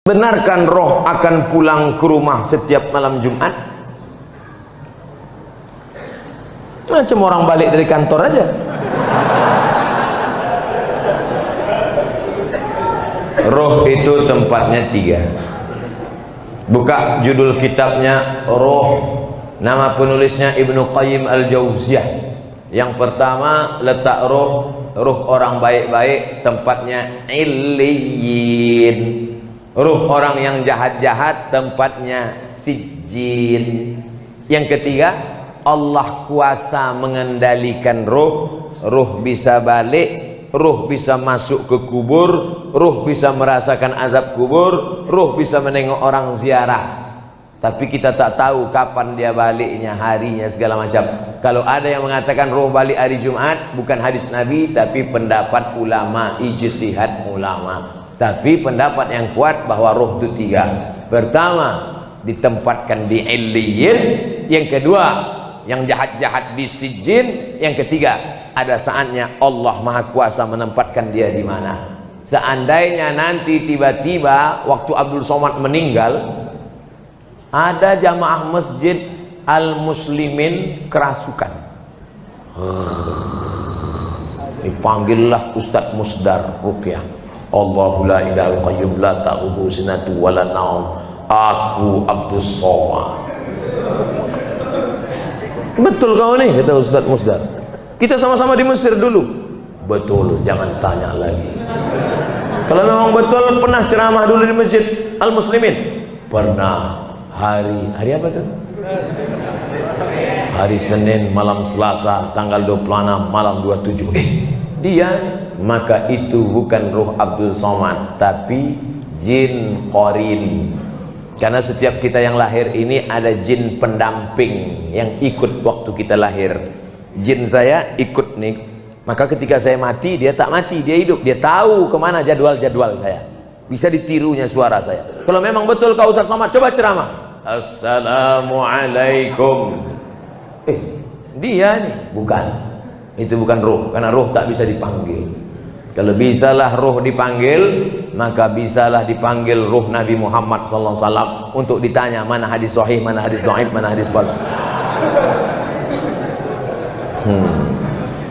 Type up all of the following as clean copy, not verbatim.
Benarkan roh akan pulang ke rumah setiap malam Jumat? Macam orang balik dari kantor aja. Roh itu tempatnya 3. Buka judul kitabnya Roh. Nama penulisnya Ibnu Qayyim Al-Jauziyah. Yang pertama, letak roh orang baik-baik tempatnya Illiyin. Ruh orang yang jahat-jahat tempatnya sijjin. Yang ketiga, Allah kuasa mengendalikan ruh. Ruh bisa balik, ruh bisa masuk ke kubur, ruh bisa merasakan azab kubur, ruh bisa menengok orang ziarah. Tapi kita tak tahu kapan dia baliknya, harinya, segala macam. Kalau ada yang mengatakan ruh balik hari Jumat, bukan hadis Nabi, tapi pendapat ulama, ijtihad ulama. Tapi pendapat yang kuat bahwa roh itu 3. Pertama, ditempatkan di Illiyin. Yang kedua, yang jahat-jahat di sijjin. Yang ketiga, ada saatnya Allah Maha Kuasa menempatkan dia di mana. Seandainya nanti tiba-tiba waktu Abdul Somad meninggal, ada jamaah masjid Al-Muslimin kerasukan, dipanggillah Ustadz Musdar Ruqyah. Allahu la ilaha illa qayyum la ta'khudhuhu sinatun wa la naum. Aku Abdus Somad. Betul kau nih, kata Ustadz Musdar. Kita sama-sama di Mesir dulu. Betul, jangan tanya lagi. Kalau memang betul, pernah ceramah dulu di Masjid Al-Muslimin? Pernah. Hari apa tuh? Hari Senin malam Selasa tanggal 26 malam 27. Dia, maka itu bukan ruh Abdul Somad, tapi jin qarin. Karena setiap kita yang lahir ini ada jin pendamping yang ikut waktu kita lahir. Jin saya ikut nih, maka ketika saya mati dia tak mati, dia hidup. Dia tahu kemana jadwal-jadwal saya, bisa ditirunya suara saya. Kalau memang betul kau Ustaz Somad, coba ceramah. Assalamualaikum. Dia nih bukan. Itu bukan ruh, karena ruh tak bisa dipanggil. Kalau bisalah ruh dipanggil, maka bisalah dipanggil ruh Nabi Muhammad SAW untuk ditanya mana hadis sahih, mana hadis dhaif, mana hadis palsu.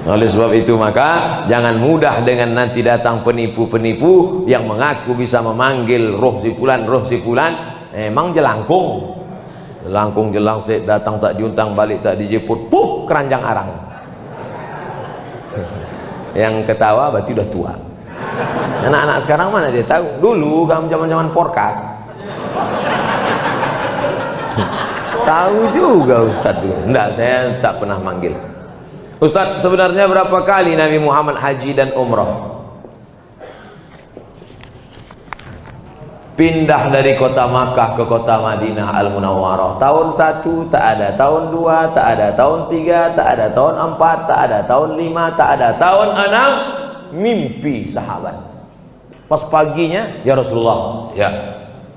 Oleh sebab itu maka jangan mudah dengan nanti datang penipu-penipu yang mengaku bisa memanggil ruh si fulan, emang jelangkung. Jelangkung jelangsik, datang tak diuntang, balik tak dijemput, pup keranjang arang. Yang ketawa berarti udah tua. Anak-anak sekarang mana dia tahu? Dulu kamu zaman-zaman forecast. Tahu juga Ustadz tuh. Enggak, saya tak pernah manggil. Ustadz, sebenarnya berapa kali Nabi Muhammad haji dan umrah? Pindah dari kota Makkah ke kota Madinah Al-Munawwarah. Tahun 1 tak ada, tahun 2 tak ada, tahun 3 tak ada, tahun 4 tak ada, tahun 5 tak ada, tahun 6 mimpi sahabat. Pas paginya, ya Rasulullah, ya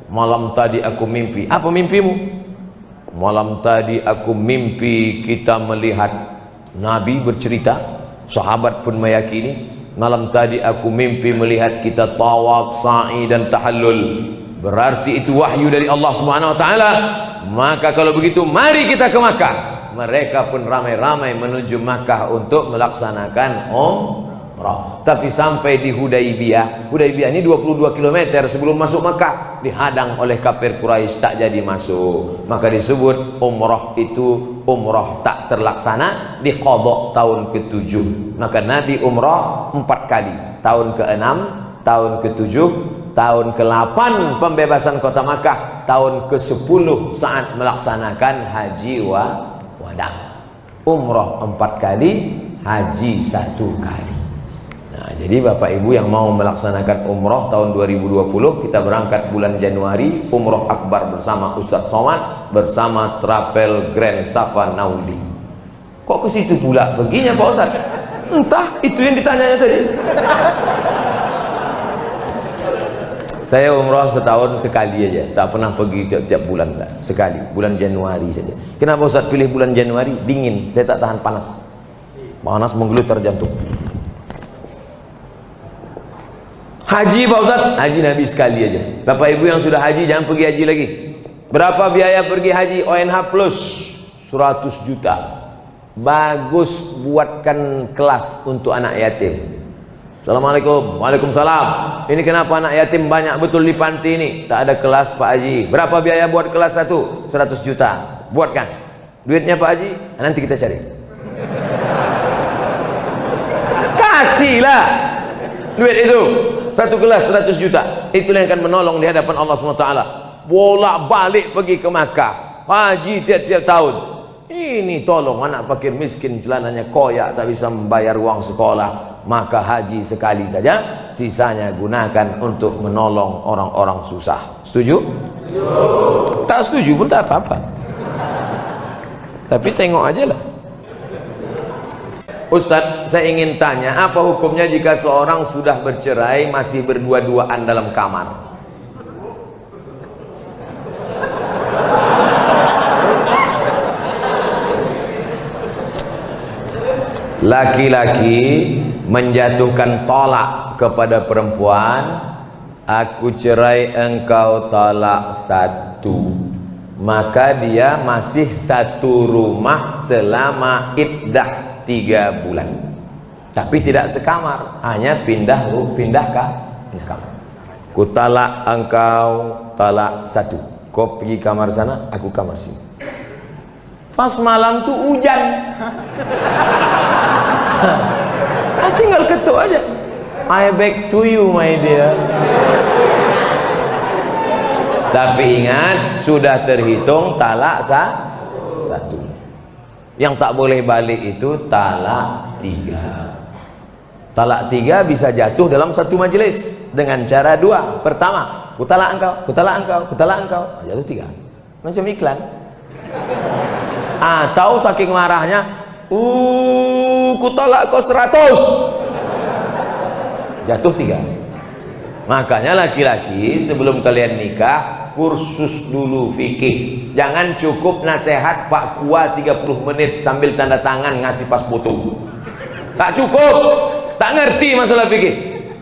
malam tadi aku mimpi. Apa mimpimu? Malam tadi aku mimpi kita melihat Nabi bercerita, sahabat pun meyakini. Malam tadi aku mimpi melihat kita tawaf, sa'i dan tahallul. Berarti itu wahyu dari Allah Subhanahu wa taala. Maka kalau begitu mari kita ke Makkah. Mereka pun ramai-ramai menuju Makkah untuk melaksanakan umrah. Tapi sampai di Hudaybiyah. Hudaybiyah ini 22 km sebelum masuk Makkah, dihadang oleh kafir Quraisy, tak jadi masuk. Maka disebut umrah itu umrah tak terlaksana, diqadha tahun ke-7. Maka Nabi umrah 4 kali. Tahun ke-6, tahun ke-7, tahun ke-8 pembebasan kota Makkah, tahun ke-10 saat melaksanakan haji wada. Umrah 4 kali, haji 1 kali. Nah, jadi Bapak Ibu yang mau melaksanakan umrah tahun 2020, kita berangkat bulan Januari, umrah akbar bersama Ustadz Somad, bersama Travel Grand Safa Nauli. Kok ke situ pula perginya Pak Ustadz? Entah, itu yang ditanyanya tadi. Saya umrah setahun sekali aja, tak pernah pergi tiap bulan, enggak. Sekali, bulan Januari saja. Kenapa Ustadz pilih bulan Januari? Dingin, saya tak tahan panas. Panas menggelutar jantung. Haji Pak Ustaz, haji Nabi sekali aja. Bapak Ibu yang sudah haji jangan pergi haji lagi. Berapa biaya pergi haji? ONH plus 100 juta. Bagus buatkan kelas untuk anak yatim. Assalamualaikum. Waalaikumsalam. Ini kenapa anak yatim banyak betul di panti ini? Tak ada kelas Pak Haji. Berapa biaya buat kelas 1? 100 juta. Buatkan. Duitnya Pak Haji, nanti kita cari. Kasihlah duit itu. Satu kelas 100 juta. Itulah yang akan menolong di hadapan Allah SWT. Bolak balik pergi ke Makkah. Haji tiap-tiap tahun. Ini tolong anak fakir miskin celananya koyak tak bisa membayar uang sekolah, maka haji sekali saja, sisanya gunakan untuk menolong orang-orang susah. Setuju? Tak setuju pun tak apa-apa, tapi tengok aja lah. Ustadz, saya ingin tanya, apa hukumnya jika seorang sudah bercerai masih berdua-duaan dalam kamar? Laki-laki menjatuhkan tolak kepada perempuan, aku cerai engkau talak satu, maka dia masih satu rumah selama iddah 3 bulan, tapi tidak sekamar, hanya pindah kamar. Ku talak engkau talak satu, kau pergi kamar sana, aku kamar sini. Pas malam tuh hujan. Tinggal ketuk aja. I back to you my dear. Tapi ingat, sudah terhitung talak satu. Yang tak boleh balik itu talak 3. Talak 3 bisa jatuh dalam satu majelis dengan cara 2. Pertama, ku talak engkau, ku talak engkau, ku talak engkau, jatuh 3. Macam iklan. Atau saking marahnya, ku tolak kau 100, jatuh 3. Makanya laki-laki sebelum kalian nikah, kursus dulu fikih. Jangan cukup nasihat Pak Kua 30 menit sambil tanda tangan ngasih pas foto. Tak cukup, tak ngerti masalah fikih.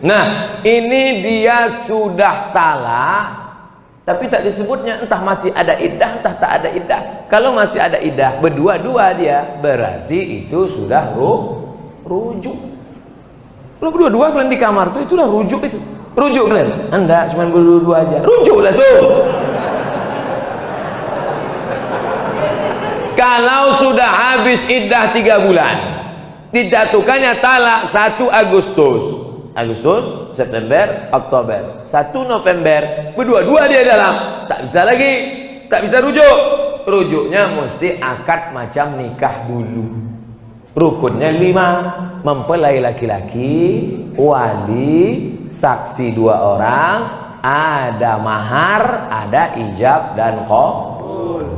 Nah, ini dia sudah talak, tapi tak disebutnya, entah masih ada iddah, entah tak ada iddah. Kalau masih ada iddah, berdua-dua dia, berarti itu sudah rujuk. Kalau berdua-dua kalian di kamar tuh, itulah rujuk itu. Rujuk kalian. Anda cuma berdua-dua aja. Rujuklah tuh. Kalau sudah habis iddah 3 bulan, dijatuhkannya talak 1 Agustus. September, Oktober, 1 November, berdua-dua dia dalam, tak bisa lagi, tak bisa rujuk. Rujuknya mesti akad macam nikah dulu. Rukunnya 5, mempelai laki-laki, wali, saksi 2 orang, ada mahar, ada ijab dan qabul.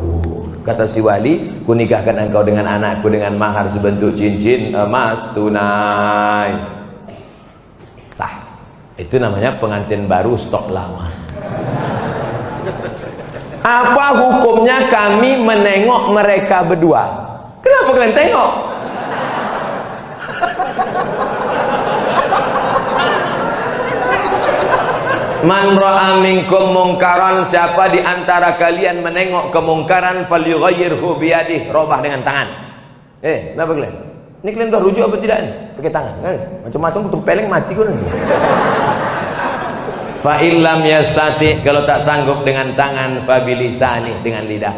Kata si wali, ku nikahkan engkau dengan anakku dengan mahar sebentuk cincin emas tunai. Sah. Itu namanya pengantin baru stok lama. Apa hukumnya kami menengok mereka berdua? Kenapa kalian tengok? Man ra'a minkum mungkaran, siapa di antara kalian menengok kemungkaran, falyughayyirhu biyadihi, robah dengan tangan. Kenapa kalian? Ini kalian udah rujuk apa tidak nih? Pakai tangan kan? Macam-macam kutu peleng mati kau nih. Fa illam yastati, kalau tak sanggup dengan tangan, fa bilisani, dengan lidah.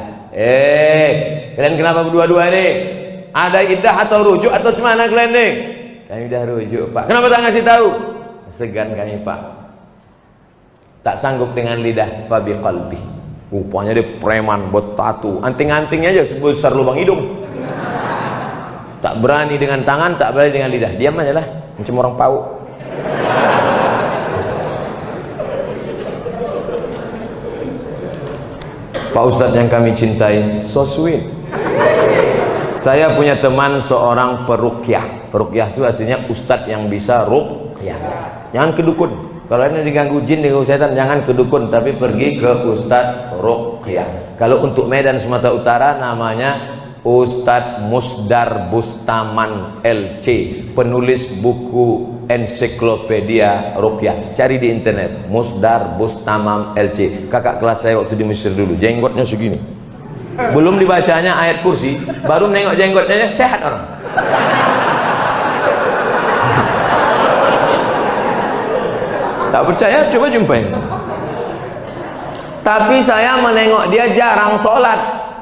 Kalian kenapa berdua-dua nih? Ada iddah atau rujuk atau cemana kalian nih? Kami udah rujuk Pak. Kenapa tak ngasih tahu? Segan kami Pak. Tak sanggup dengan lidah, fa biqalbi. Rupanya dia preman, bertatu, anting-antingnya aja sebesar lubang hidung. Tak berani dengan tangan, tak berani dengan lidah. Diam aja lah, macam orang pau. Pak Ustadz yang kami cintai, so sweet. Saya punya teman seorang peruqyah. Peruqyah itu artinya ustadz yang bisa ruqyah. Jangan kedukun. Kalau ini diganggu jin, diganggu setan, jangan kedukun, tapi pergi ke ustadz ruqyah. Kalau untuk Medan Sumatera Utara namanya Ustadz Musdar Bustaman LC, penulis buku ensiklopedia ruqyah. Cari di internet, Musdar Bustamam LC. Kakak kelas saya waktu di Mesir dulu, jenggotnya segini. Belum dibacanya ayat kursi, baru nengok jenggotnya, sehat orang. Tak percaya, coba jumpain. Tapi saya menengok dia jarang sholat,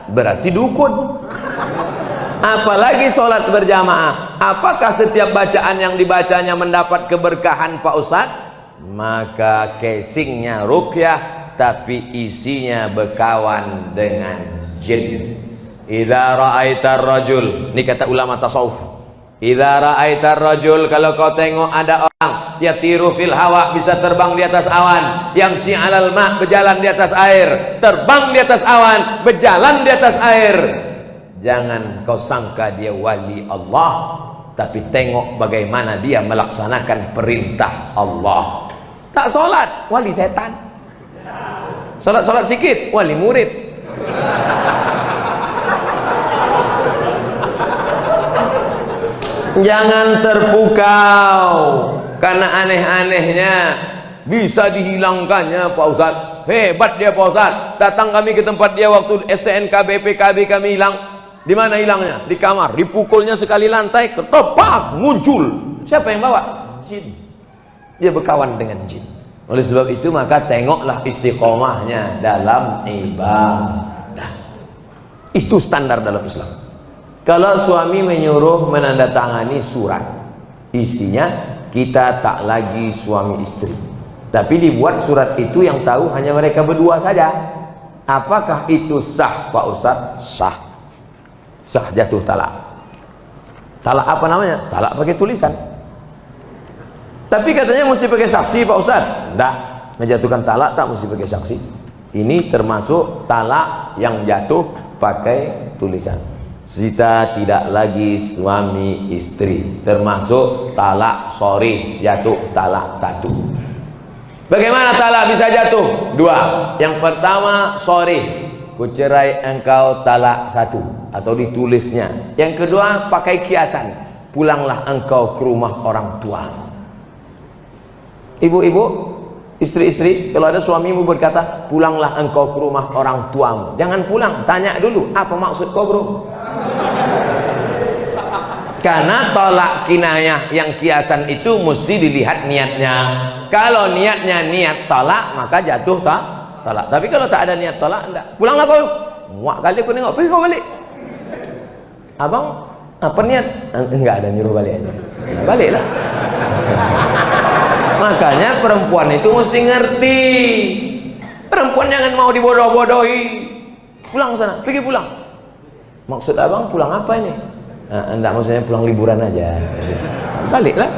berarti dukun. Apalagi sholat berjamaah. Apakah setiap bacaan yang dibacanya mendapat keberkahan Pak Ustadz? Maka casingnya ruqyah, tapi isinya berkawan dengan jin. Idza ra'aitar rajul, ini kata ulama tasawuf. Idza ra'aitar rajul, kalau kau tengok ada orang yatiru fil hawa, bisa terbang di atas awan, yamsi 'alal ma', berjalan di atas air, terbang di atas awan, berjalan di atas air. Jangan kau sangka dia wali Allah, tapi tengok bagaimana dia melaksanakan perintah Allah. Tak solat, wali setan. Solat sikit, wali murid. Jangan terpukau karena aneh-anehnya bisa dihilangkannya Pak Ustaz. Hebat dia Pak Ustaz. Datang kami ke tempat dia waktu STNK BPKB kami hilang. Di mana hilangnya? Di kamar. Dipukulnya sekali lantai, ketepak muncul. Siapa yang bawa? Jin. Dia berkawan dengan jin. Oleh sebab itu maka tengoklah istiqomahnya dalam ibadah. Itu standar dalam Islam. Kalau suami menyuruh menandatangani surat, isinya kita tak lagi suami istri, tapi dibuat surat itu yang tahu hanya mereka berdua saja. Apakah itu sah Pak Ustadz? Sah. Sah, jatuh talak. Talak apa namanya? Talak pakai tulisan. Tapi katanya mesti pakai saksi Pak Ustadz. Enggak, menjatuhkan talak tak mesti pakai saksi. Ini termasuk talak yang jatuh pakai tulisan. Kita tidak lagi suami istri, termasuk talak sorry, jatuh talak satu. Bagaimana talak bisa jatuh? Dua. Yang pertama, sorry, kucerai engkau talak satu, atau ditulisnya. Yang kedua, pakai kiasan, pulanglah engkau ke rumah orang tua. Ibu-ibu, istri-istri, kalau ada suamimu berkata pulanglah engkau ke rumah orang tuamu, jangan pulang, tanya dulu apa maksud kau bro. Karena tolak kinayah yang kiasan itu mesti dilihat niatnya. Kalau niatnya niat tolak, maka jatuh tolak. Tapi kalau tak ada niat tolak, enggak. Pulanglah kau. Muak kali aku nengok, pergi kau balik. Abang, apa niat? Enggak ada, nyuruh balik aja. Baliklah. Makanya perempuan itu mesti ngerti. Perempuan jangan mau dibodoh-bodohi. Pulang sana, pergi pulang. Maksud abang pulang apa ini? Enggak, maksudnya pulang liburan aja. Baliklah.